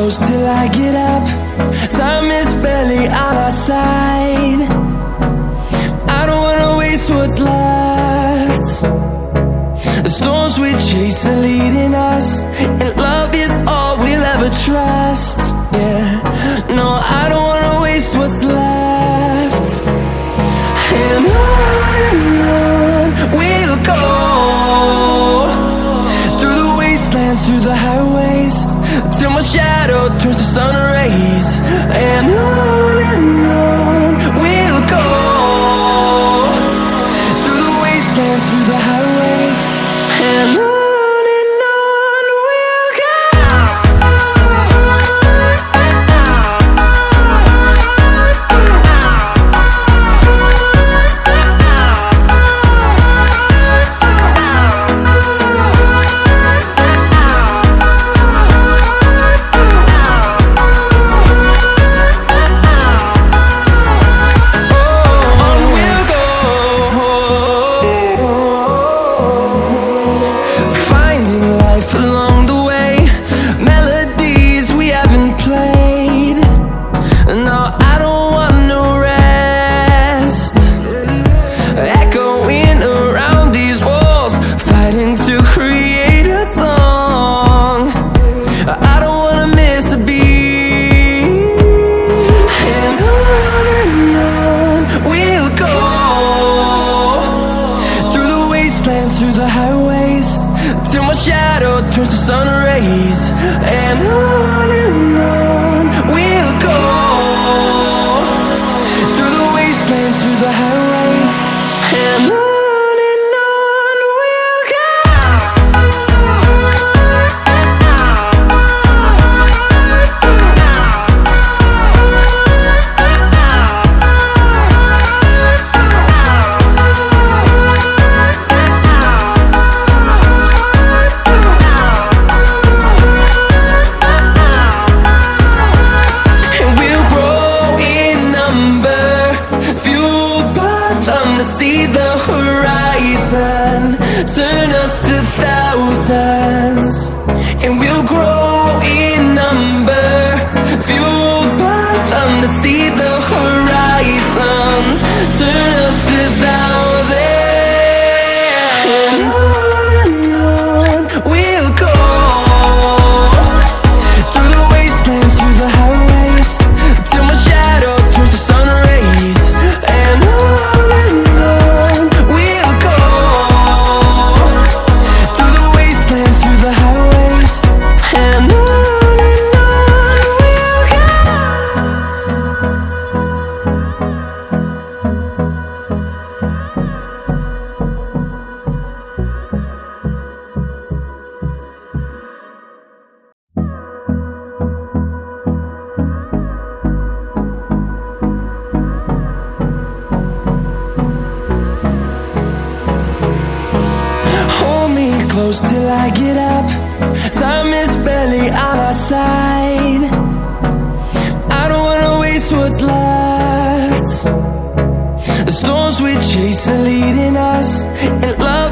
close till I get up. Time is barely on our side. I don't wanna waste what's left. The storms we chase are leading us, and love is all we'll ever trust. Yeah, no, I don't wanna waste what's left. And on we'll go, through the wastelands, through the highways, till my shadow turns to sun rays. And on we'll go, through the wastelands, through the highways, and on we'll go. Through the highways, till my shadow turns to sun rays. And on we'll go, through the wastelands, through the highways, and on we'll go. See the horizon, turn us to thousands, and we'll grow in number, fueled by them. To see the horizon, turn us to thousands, and on we'll go, through the wastelands, through the highways, till my shadow turns to sun rays. And on close till I get up. Time is barely on our side. I don't wanna waste what's left. The storms we chase are leading us, and love